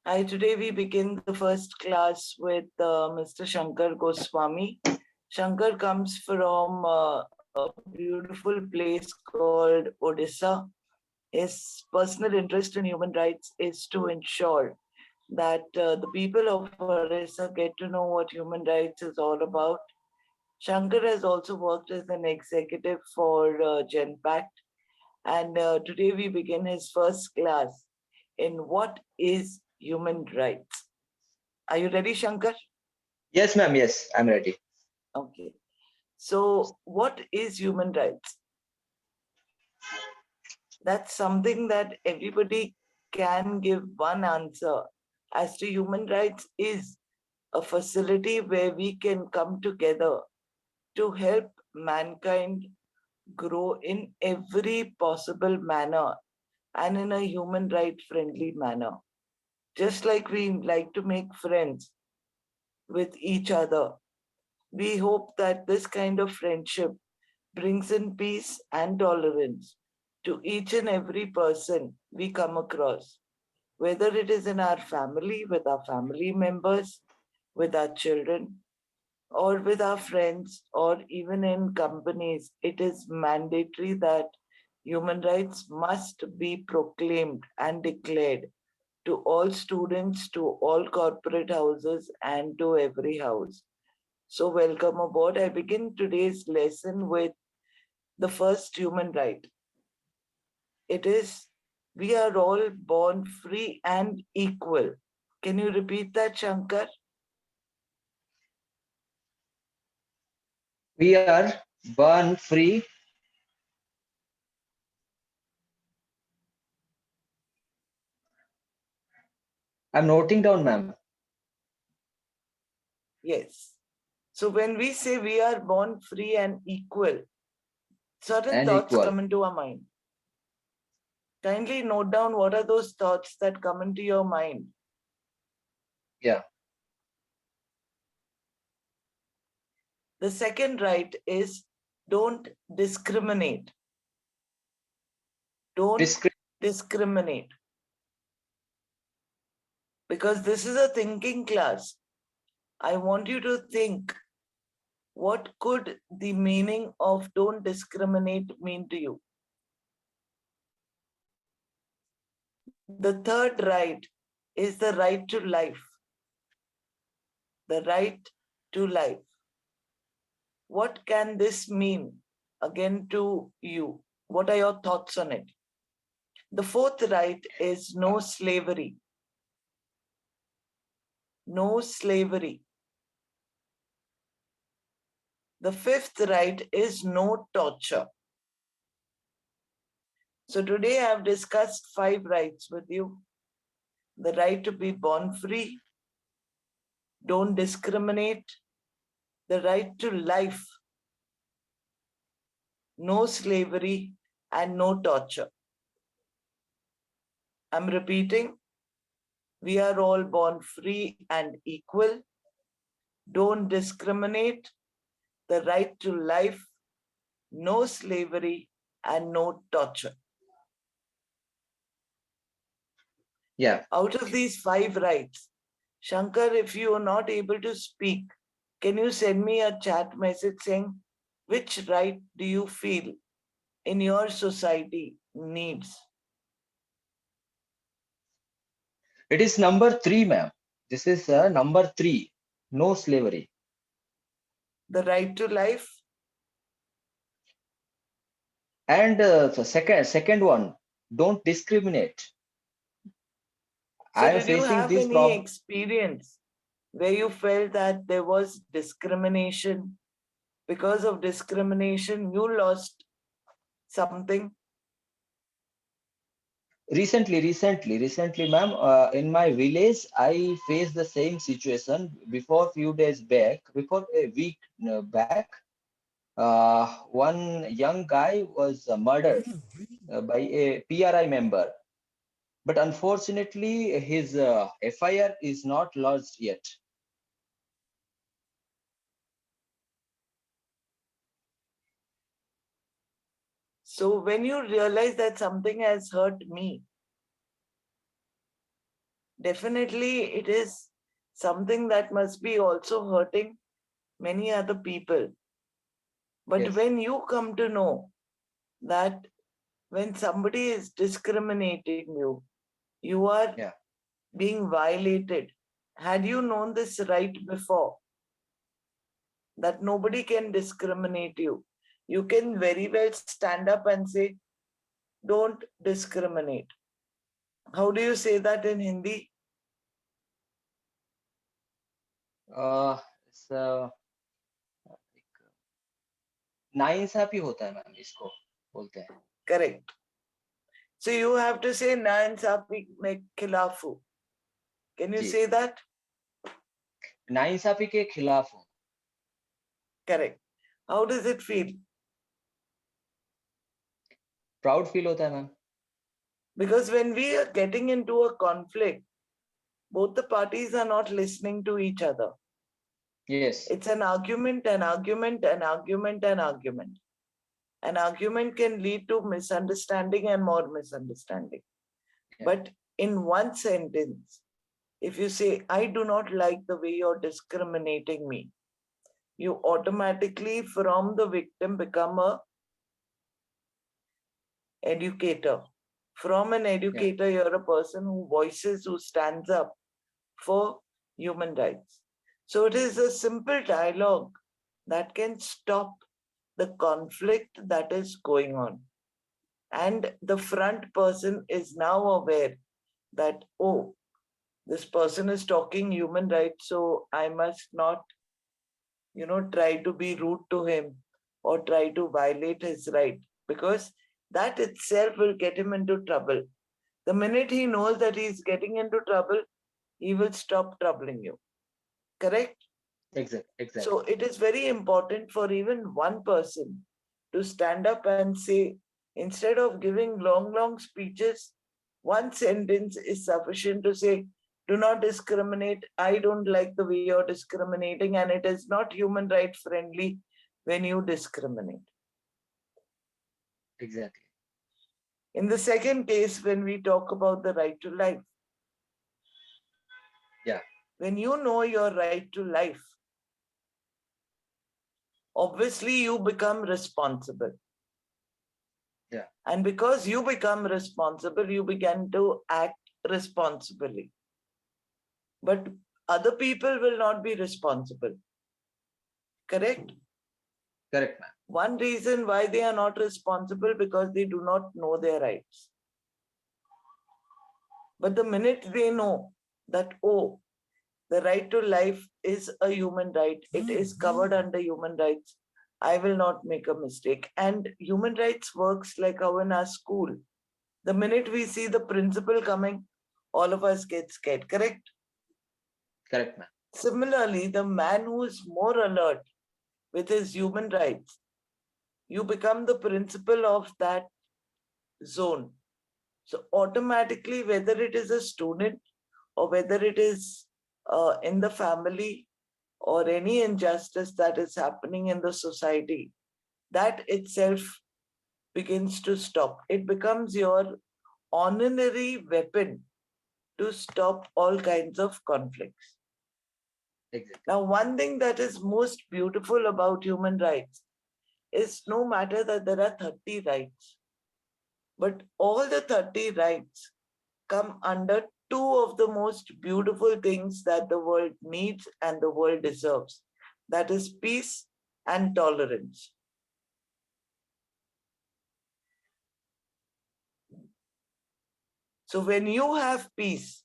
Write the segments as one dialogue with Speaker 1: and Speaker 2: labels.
Speaker 1: Today we begin the first class with Mr. Shankar Goswami. Shankar comes from a beautiful place called Odisha. His personal interest in human rights is to ensure that the people of Odisha get to know what human rights is all about. Shankar has also worked as an executive for GenPact, and today we begin his first class in what is human rights. Are you ready, Shankar?
Speaker 2: Yes, ma'am. Yes, I'm ready.
Speaker 1: Okay. So, what is human rights? That's something that everybody can give one answer as to human rights is a facility where we can come together to help mankind grow in every possible manner and in a human right friendly manner. Just like we like to make friends with each other, we hope that this kind of friendship brings in peace and tolerance to each and every person we come across, whether it is in our family, with our family members, with our children, or with our friends, or even in companies. It is mandatory that human rights must be proclaimed and declared to all students, to all corporate houses, and to every house. So, welcome aboard. I begin today's lesson with the first human right. It is, we are all born free and equal. Can you repeat that, Shankar?
Speaker 2: We are born free. I'm noting down, ma'am.
Speaker 1: Yes. So when we say we are born free and equal, certain
Speaker 2: And
Speaker 1: thoughts
Speaker 2: equal.
Speaker 1: come into our mind. Kindly note down what are those thoughts that come into your mind.
Speaker 2: Yeah.
Speaker 1: The second right is don't discriminate. Don't
Speaker 2: Discri
Speaker 1: discriminate. Because this is a thinking class. I want you to think, what could the meaning of don't discriminate mean to you? The third right is the right to life. The right to life. What can this mean again to you? What are your thoughts on it? The fourth right is no slavery. No slavery. The fifth right is no torture. So today I have discussed 5 rights with you. The right to be born free, don't discriminate, the right to life, no slavery, and no torture. I'm repeating, we are all born free and equal. Don't discriminate, the right to life, no slavery, and no torture.
Speaker 2: Yeah.
Speaker 1: Out of these 5 rights, Shankar, if you are not able to speak, can you send me a chat message saying which right do you feel in your society needs?
Speaker 2: It is number 3, ma'am. This is number 3. No slavery.
Speaker 1: The right to life?
Speaker 2: And the second one, don't discriminate.
Speaker 1: So
Speaker 2: I am
Speaker 1: did you
Speaker 2: facing
Speaker 1: have
Speaker 2: this
Speaker 1: any
Speaker 2: problem.
Speaker 1: experience where you felt that there was discrimination? Because of discrimination, you lost something?
Speaker 2: Recently, ma'am, in my village, I faced the same situation before few days back, before a week back. One young guy was murdered by a PRI member, but unfortunately, his FIR is not lodged yet.
Speaker 1: So when you realize that something has hurt me, Definitely, it is something that must be also hurting many other people. But
Speaker 2: Yes.
Speaker 1: when you come to know that when somebody is discriminating you, you are
Speaker 2: Yeah.
Speaker 1: being violated. Had you known this right before, that nobody can discriminate you, you can very well stand up and say, don't discriminate. How do you say that in Hindi?
Speaker 2: So नाइंसाफी होता है ma'am, इसको बोलते हैं.
Speaker 1: Correct. So you have to say, na insafi mein khilaf hu. Can you
Speaker 2: ji,
Speaker 1: say that?
Speaker 2: नाइंसाफी के खिलाफ हूँ.
Speaker 1: Correct. How does it feel?
Speaker 2: Proud feel होता है ma'am.
Speaker 1: Because when we are getting into a conflict, both the parties are not listening to each other.
Speaker 2: Yes.
Speaker 1: It's an argument, an argument, an argument, an argument. An argument can lead to misunderstanding and more misunderstanding.
Speaker 2: Yeah.
Speaker 1: But in one sentence, if you say, I do not like the way you're discriminating me, you automatically from the victim become a educator. From an
Speaker 2: Yeah.
Speaker 1: educator, you're a person who voices, who stands up for human rights. So it is a simple dialogue that can stop the conflict that is going on. And the front person is now aware that, oh, this person is talking human rights, so I must not, try to be rude to him or try to violate his right, because that itself will get him into trouble. The minute he knows that he's getting into trouble, he will stop troubling you. Correct?
Speaker 2: Exactly.
Speaker 1: So it is very important for even one person to stand up and say, instead of giving long, long speeches, one sentence is sufficient to say, do not discriminate. I don't like the way you're discriminating, and it is not human right friendly when you discriminate.
Speaker 2: Exactly.
Speaker 1: In the second case, when we talk about the right to life,
Speaker 2: Yeah.
Speaker 1: when you know your right to life, obviously you become responsible.
Speaker 2: Yeah.
Speaker 1: And because you become responsible, you begin to act responsibly. But other people will not be responsible. Correct?
Speaker 2: Correct, ma'am.
Speaker 1: One reason why they are not responsible because they do not know their rights. But the minute they know that, oh, the right to life is a human right, it is covered under human rights, I will not make a mistake. And human rights works like how in our school, the minute we see the principal coming, all of us get scared. Correct?
Speaker 2: Correct, ma'am.
Speaker 1: Similarly, the man who is more alert with his human rights, you become the principal of that zone. So automatically, whether it is a student or whether it is in the family or any injustice that is happening in the society, that itself begins to stop. It becomes your honorary weapon to stop all kinds of conflicts.
Speaker 2: Exactly.
Speaker 1: Now, one thing that is most beautiful about human rights is no matter that there are 30 rights, but all the 30 rights come under two of the most beautiful things that the world needs and the world deserves. That is peace and tolerance. So when you have peace,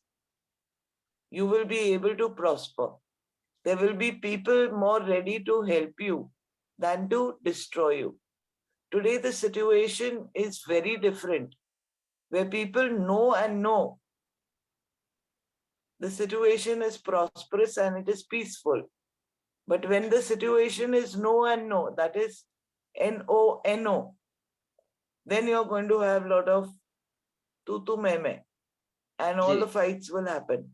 Speaker 1: you will be able to prosper. There will be people more ready to help you than to destroy you. Today, the situation is very different, where people know and know the situation is prosperous and it is peaceful. But when the situation is no and no, that is NONO, then you're going to have a lot of tutu meme and all the
Speaker 2: Ji.
Speaker 1: fights will happen.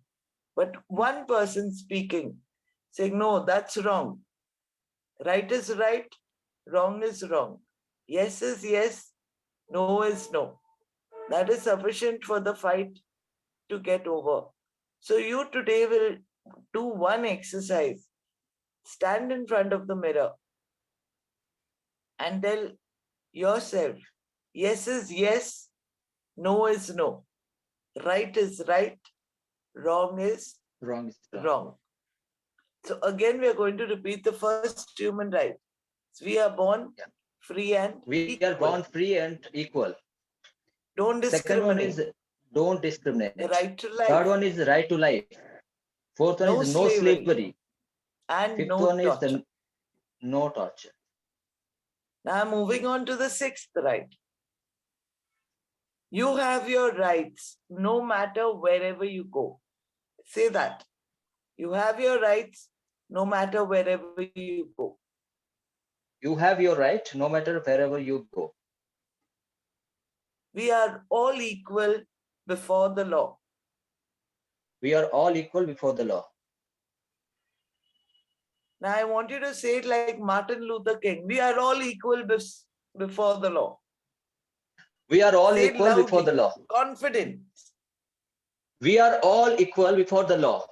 Speaker 1: But one person speaking, saying, no, that's wrong. Right is right, wrong is wrong. Yes is yes, no is no. That is sufficient for the fight to get over. So you today will do one exercise. Stand in front of the mirror and tell yourself, yes is yes, no is no, right is right, wrong is
Speaker 2: Wrong is wrong.
Speaker 1: wrong. So again, we are going to repeat the first human right. We are born
Speaker 2: Yeah.
Speaker 1: free and
Speaker 2: We are born
Speaker 1: equal.
Speaker 2: free and equal.
Speaker 1: Don't
Speaker 2: Second one is
Speaker 1: discriminate.
Speaker 2: don't discriminate.
Speaker 1: The right to
Speaker 2: Third
Speaker 1: life,
Speaker 2: one is right to life. Fourth one
Speaker 1: no
Speaker 2: is no
Speaker 1: slavery,
Speaker 2: slavery.
Speaker 1: and
Speaker 2: Fifth
Speaker 1: no
Speaker 2: one is
Speaker 1: torture.
Speaker 2: the no torture.
Speaker 1: Now, moving on to the sixth right. You have your rights no matter wherever you go. Say that. You have your rights no matter wherever you go.
Speaker 2: You have your right no matter wherever you go.
Speaker 1: We are all equal before the law.
Speaker 2: We are all equal before the law.
Speaker 1: Now, I want you to say it like Martin Luther King. We are all equal before the law.
Speaker 2: We are all
Speaker 1: Say it
Speaker 2: equal before the
Speaker 1: loudly,
Speaker 2: law.
Speaker 1: confident.
Speaker 2: We are all equal before the law.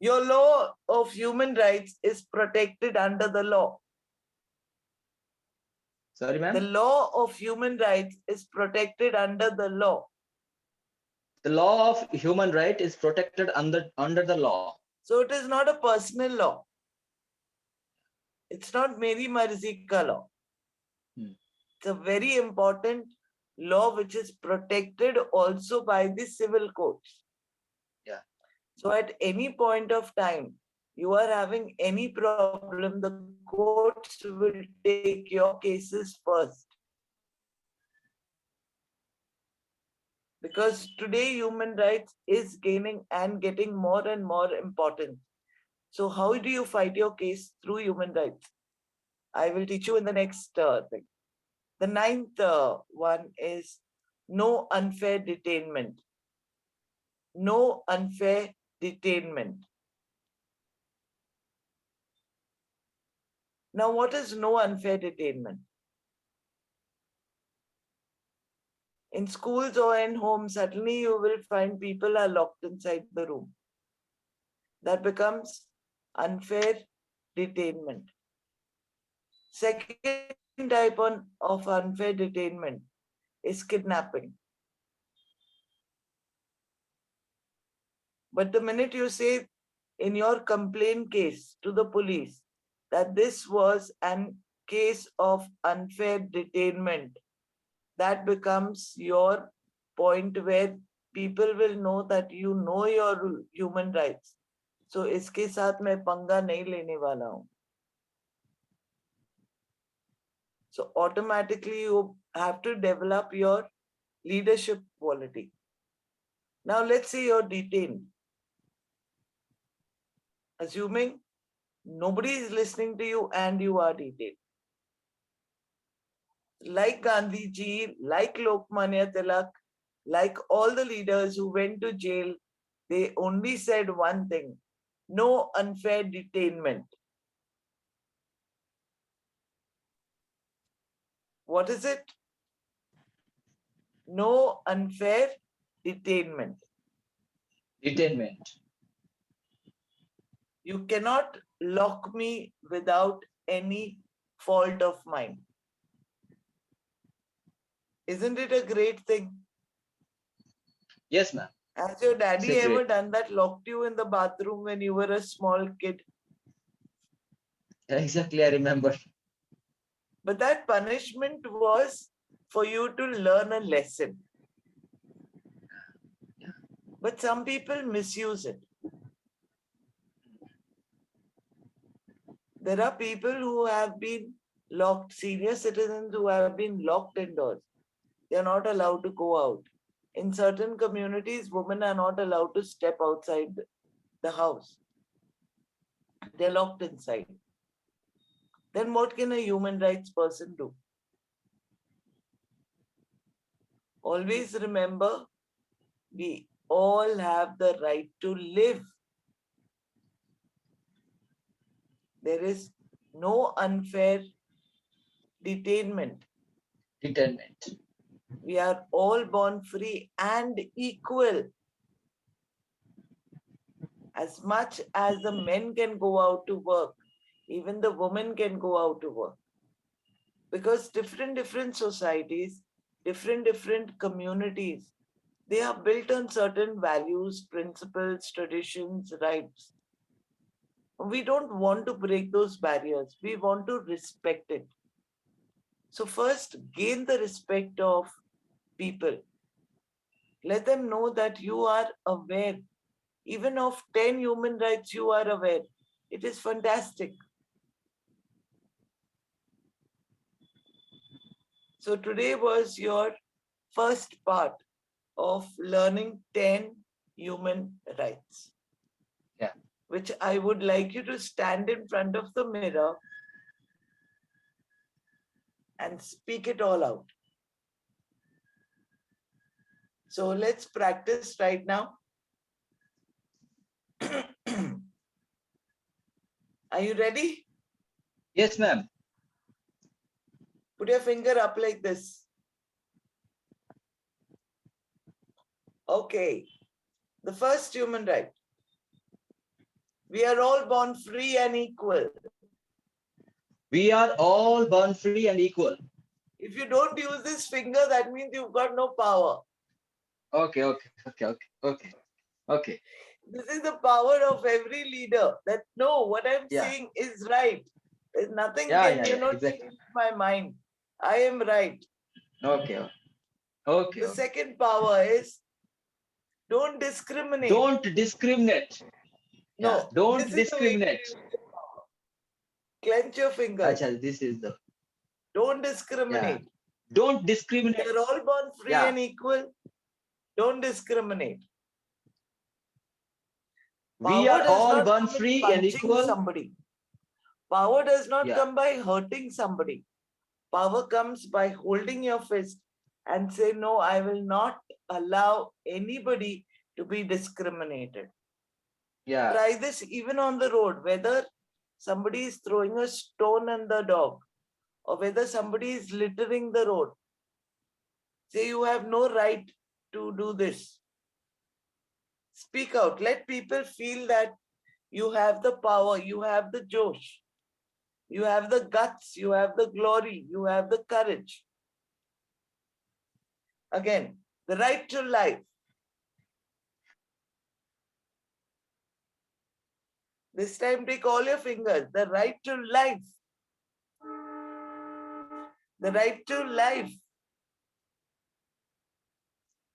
Speaker 1: Your law of human rights is protected under the law.
Speaker 2: Sorry,
Speaker 1: The
Speaker 2: ma'am.
Speaker 1: law of human rights is protected under the law.
Speaker 2: The law of human right is protected under the law.
Speaker 1: So it is not a personal law. It's not Meri Marzi ka law. It's a very important law which is protected also by the civil courts.
Speaker 2: Yeah.
Speaker 1: So at any point of time, you are having any problem, the courts will take your cases first. Because today human rights is gaining and getting more and more important. So how do you fight your case through human rights? I will teach you in the next thing. The ninth one is no unfair detainment. No unfair detainment. Now, what is no unfair detainment? In schools or in homes, suddenly you will find people are locked inside the room. That becomes unfair detainment. Second type of unfair detainment is kidnapping. But the minute you say in your complaint case to the police that this was an case of unfair detainment, that becomes your point where people will know that you know your human rights. So इसके साथ मैं पंगा नहीं लेने वाला हूँ. So automatically you have to develop your leadership quality. Now let's say you're detained. Assuming nobody is listening to you and you are detained. Like Gandhi ji, like Lokmanya Tilak, like all the leaders who went to jail, they only said one thing: no unfair detainment. What is it? No unfair detainment.
Speaker 2: Detainment.
Speaker 1: You cannot lock me without any fault of mine. Isn't it a great thing?
Speaker 2: Yes, ma'am.
Speaker 1: Has your daddy
Speaker 2: It's a
Speaker 1: ever
Speaker 2: great.
Speaker 1: done that? Locked you in the bathroom when you were a small kid?
Speaker 2: Exactly, I remember.
Speaker 1: But that punishment was for you to learn a lesson. But some people misuse it. There are people who have been locked, senior citizens who have been locked indoors. They are not allowed to go out. In certain communities, women are not allowed to step outside the house. They're locked inside. Then what can a human rights person do? Always remember, we all have the right to live. There is no unfair detainment.
Speaker 2: Detainment.
Speaker 1: We are all born free and equal. As much as the men can go out to work, even the women can go out to work. Because different societies, different communities, they are built on certain values, principles, traditions, rights. We don't want to break those barriers. We want to respect it. So first, gain the respect of people. Let them know that you are aware. Even of 10 human rights, you are aware. It is fantastic. So today was your first part of learning 10 human rights.
Speaker 2: Yeah.
Speaker 1: Which I would like you to stand in front of the mirror and speak it all out. So let's practice right now. Are you ready?
Speaker 2: Yes, ma'am.
Speaker 1: Put your finger up like this. Okay. The first human right. We are all born free and equal.
Speaker 2: We are all born free and equal.
Speaker 1: If you don't use this finger, that means you've got no power.
Speaker 2: Okay.
Speaker 1: This is the power of every leader, that no, what I'm saying is right. There's nothing can,
Speaker 2: Exactly.
Speaker 1: change my mind. I am right.
Speaker 2: Okay.
Speaker 1: The second power is don't discriminate.
Speaker 2: Don't discriminate.
Speaker 1: No,
Speaker 2: don't
Speaker 1: this is
Speaker 2: discriminate.
Speaker 1: the clench your fingers.
Speaker 2: Achha, this is the.
Speaker 1: Don't discriminate.
Speaker 2: Don't discriminate.
Speaker 1: They're all born free and equal. Don't discriminate.
Speaker 2: We are all born free and equal.
Speaker 1: Somebody. Power does not come by hurting somebody. Power comes by holding your fist and say, no, I will not allow anybody to be discriminated. Try this even on the road, whether somebody is throwing a stone at the dog or whether somebody is littering the road. Say you have no right to do this. Speak out. Let people feel that you have the power, you have the josh, you have the guts, you have the glory, you have the courage. Again, the right to life. This time take all your fingers. The right to life. The right to life.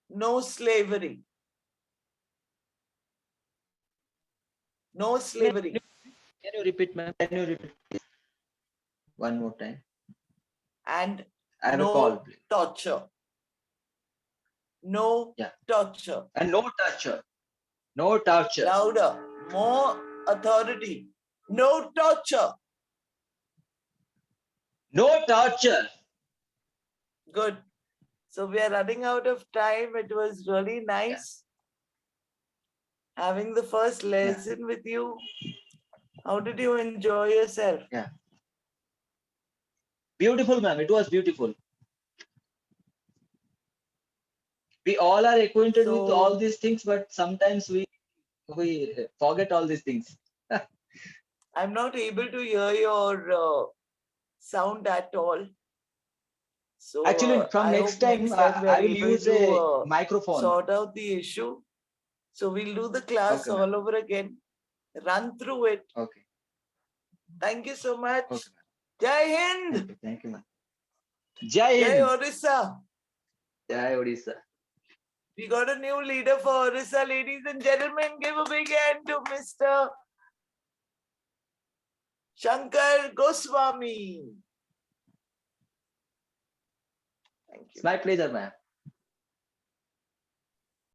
Speaker 1: No slavery. No slavery.
Speaker 2: Can you repeat, ma'am? Can you repeat one more time?
Speaker 1: And
Speaker 2: I have
Speaker 1: no
Speaker 2: a call, please.
Speaker 1: torture. No torture.
Speaker 2: And no torture. No torture.
Speaker 1: Louder. More authority. No torture.
Speaker 2: No torture.
Speaker 1: Good. So we are running out of time. It was really nice having the first lesson with you. How did you enjoy yourself?
Speaker 2: Beautiful, ma'am. It was beautiful. We all are acquainted with all these things, but sometimes we forget all these things.
Speaker 1: I'm not able to hear your sound at all. So
Speaker 2: actually, from next time, I will use a microphone.
Speaker 1: Sort out the issue. So we'll do the class all over again. Run through it.
Speaker 2: Okay.
Speaker 1: Thank you so much. Jai Hind.
Speaker 2: Thank you, ma'am. Jai Hind.
Speaker 1: Jai Orissa.
Speaker 2: Jai Odisha.
Speaker 1: We got a new leader for Orissa, ladies and gentlemen. Give a big hand to Mr. Shankar Goswami. Thank you.
Speaker 2: It's my pleasure, ma'am.